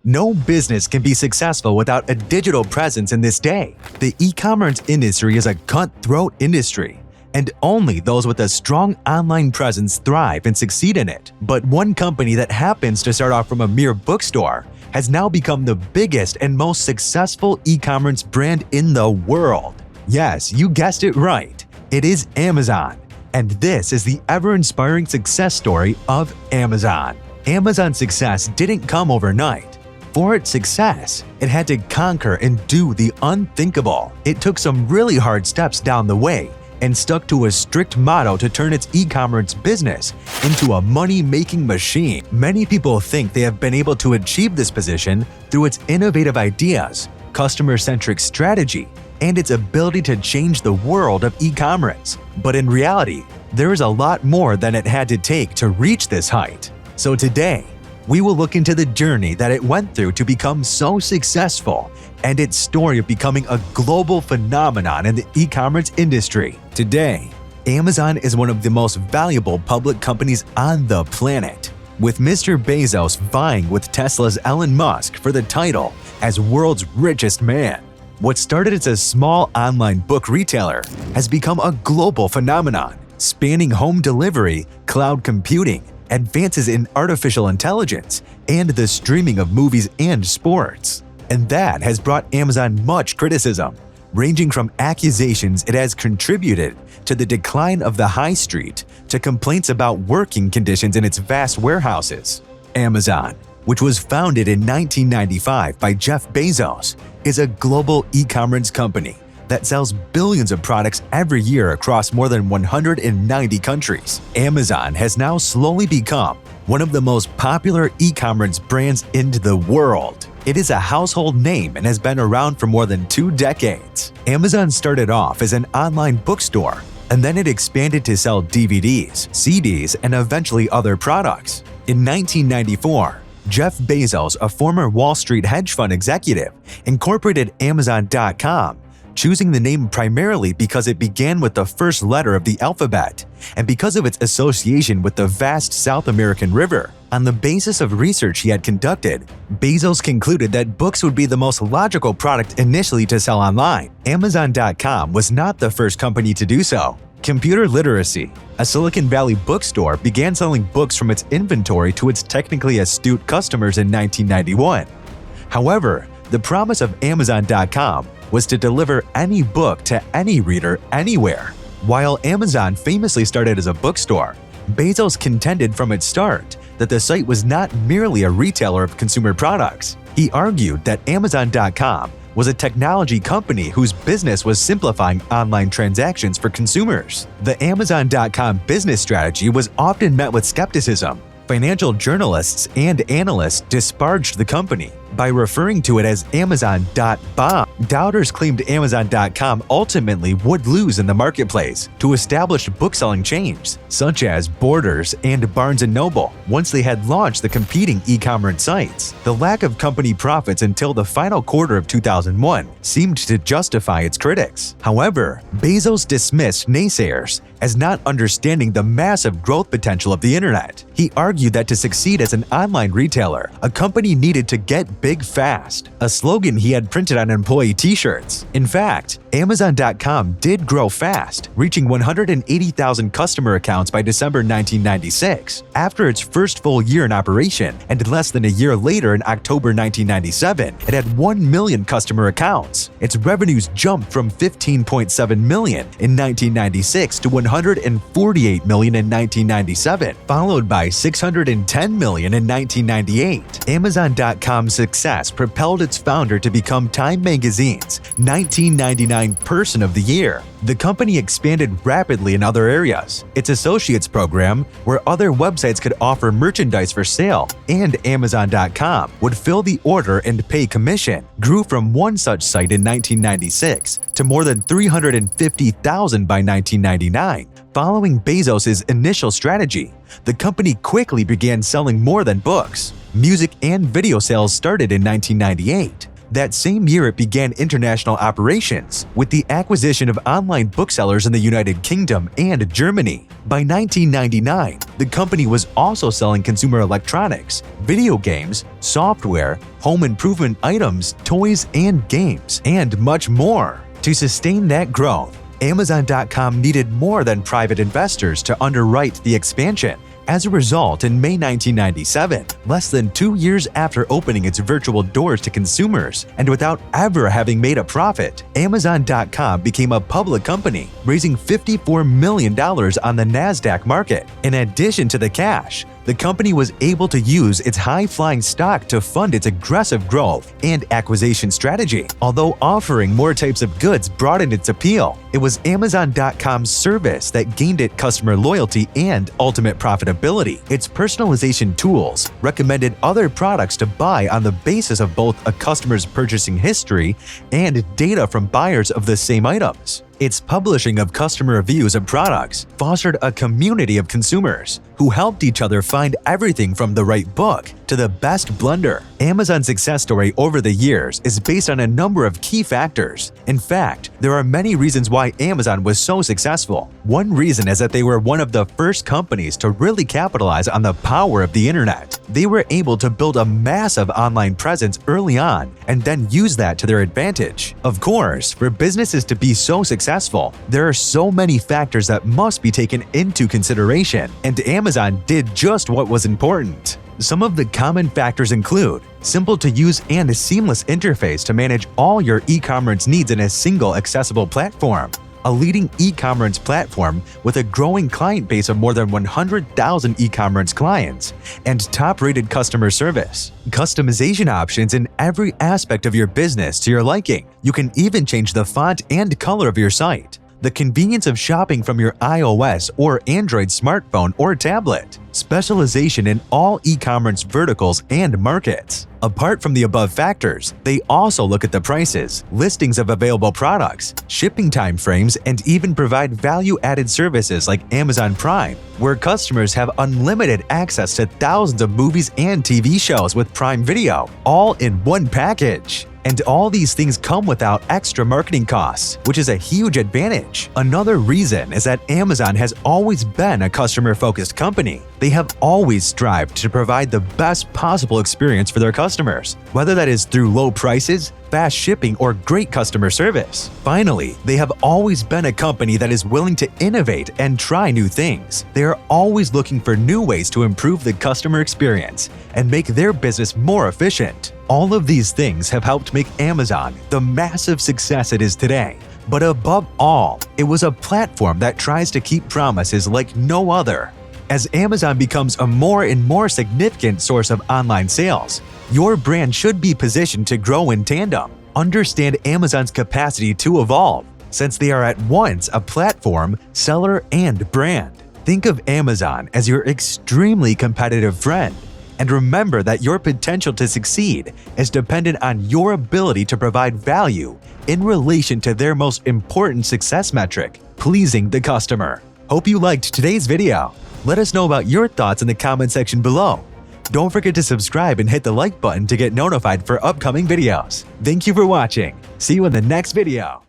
No business can be successful without a digital presence in this day. The e-commerce industry is a cutthroat industry, and only those with a strong online presence thrive and succeed in it. But one company that happens to start off from a mere bookstore has now become the biggest and most successful e-commerce brand in the world. Yes, you guessed it right. It is Amazon. And this is the ever-inspiring success story of Amazon. Amazon's success didn't come overnight. For its success, it had to conquer and do the unthinkable. It took some really hard steps down the way and stuck to a strict motto to turn its e-commerce business into a money-making machine. Many people think they have been able to achieve this position through its innovative ideas, customer-centric strategy, and its ability to change the world of e-commerce. But in reality, there is a lot more than it had to take to reach this height. So today, we will look into the journey that it went through to become so successful and its story of becoming a global phenomenon in the e-commerce industry. Today, Amazon is one of the most valuable public companies on the planet, with Mr. Bezos vying with Tesla's Elon Musk for the title as world's richest man. What started as a small online book retailer has become a global phenomenon, spanning home delivery, cloud computing, advances in artificial intelligence, and the streaming of movies and sports. And that has brought Amazon much criticism, ranging from accusations it has contributed to the decline of the high street to complaints about working conditions in its vast warehouses. Amazon, which was founded in 1995 by Jeff Bezos, is a global e-commerce company that sells billions of products every year across more than 190 countries. Amazon has now slowly become one of the most popular e-commerce brands in the world. It is a household name and has been around for more than 2 decades. Amazon started off as an online bookstore, and then it expanded to sell DVDs, CDs, and eventually other products. In 1994, Jeff Bezos, a former Wall Street hedge fund executive, incorporated Amazon.com, choosing the name primarily because it began with the first letter of the alphabet and because of its association with the vast South American river. On the basis of research he had conducted, Bezos concluded that books would be the most logical product initially to sell online. Amazon.com was not the first company to do so. Computer Literacy, a Silicon Valley bookstore, began selling books from its inventory to its technically astute customers in 1991. However, the promise of Amazon.com was to deliver any book to any reader anywhere. While Amazon famously started as a bookstore, Bezos contended from its start that the site was not merely a retailer of consumer products. He argued that Amazon.com was a technology company whose business was simplifying online transactions for consumers. The Amazon.com business strategy was often met with skepticism. Financial journalists and analysts disparaged the company by referring to it as Amazon.bomb. Doubters claimed Amazon.com ultimately would lose in the marketplace to established bookselling chains such as Borders and Barnes & Noble once they had launched the competing e-commerce sites. The lack of company profits until the final quarter of 2001 seemed to justify its critics. However, Bezos dismissed naysayers as not understanding the massive growth potential of the internet. He argued that to succeed as an online retailer, a company needed to get big fast, a slogan he had printed on employee t-shirts. In fact, Amazon.com did grow fast, reaching 180,000 customer accounts by December 1996. After its first full year in operation, and less than a year later in October 1997, it had 1 million customer accounts. Its revenues jumped from $15.7 million in 1996 to $148 million in 1997, followed by $610 million in 1998. Amazon.com's success propelled its founder to become Time Magazine's 1999 Person of the Year. The company expanded rapidly in other areas. Its associates program, where other websites could offer merchandise for sale, and Amazon.com would fill the order and pay commission, grew from one such site in 1996 to more than 350,000 by 1999. Following Bezos' initial strategy, the company quickly began selling more than books. Music and video sales started in 1998. That same year, it began international operations with the acquisition of online booksellers in the United Kingdom and Germany. By 1999, the company was also selling consumer electronics, video games, software, home improvement items, toys and games, and much more. To sustain that growth, Amazon.com needed more than private investors to underwrite the expansion. As a result, in May 1997, less than 2 years after opening its virtual doors to consumers and without ever having made a profit, Amazon.com became a public company, raising $54 million on the NASDAQ market. In addition to the cash, the company was able to use its high-flying stock to fund its aggressive growth and acquisition strategy. Although offering more types of goods broadened its appeal, it was Amazon.com's service that gained it customer loyalty and ultimate profitability. Its personalization tools recommended other products to buy on the basis of both a customer's purchasing history and data from buyers of the same items. Its publishing of customer reviews of products fostered a community of consumers who helped each other find everything from the right book to the best blender. Amazon's success story over the years is based on a number of key factors. In fact, there are many reasons why Amazon was so successful. One reason is that they were one of the first companies to really capitalize on the power of the internet. They were able to build a massive online presence early on and then use that to their advantage. Of course, for businesses to be so successful, there are so many factors that must be taken into consideration, and Amazon did just what was important. Some of the common factors include simple to use and a seamless interface to manage all your e-commerce needs in a single accessible platform, a leading e-commerce platform with a growing client base of more than 100,000 e-commerce clients, and top-rated customer service. Customization options in every aspect of your business to your liking. You can even change the font and color of your site. The convenience of shopping from your iOS or Android smartphone or tablet. Specialization in all e-commerce verticals and markets. Apart from the above factors, they also look at the prices, listings of available products, shipping time frames, and even provide value-added services like Amazon Prime, where customers have unlimited access to thousands of movies and TV shows with Prime Video, all in one package. And all these things come without extra marketing costs, which is a huge advantage. Another reason is that Amazon has always been a customer-focused company. They have always strived to provide the best possible experience for their customers, whether that is through low prices, fast shipping, or great customer service. Finally, they have always been a company that is willing to innovate and try new things. They are always looking for new ways to improve the customer experience and make their business more efficient. All of these things have helped make Amazon the massive success it is today. But above all, it was a platform that tries to keep promises like no other. As Amazon becomes a more and more significant source of online sales, your brand should be positioned to grow in tandem. Understand Amazon's capacity to evolve, since they are at once a platform, seller, and brand. Think of Amazon as your extremely competitive friend. And remember that your potential to succeed is dependent on your ability to provide value in relation to their most important success metric, pleasing the customer. Hope you liked today's video. Let us know about your thoughts in the comment section below. Don't forget to subscribe and hit the like button to get notified for upcoming videos. Thank you for watching. See you in the next video.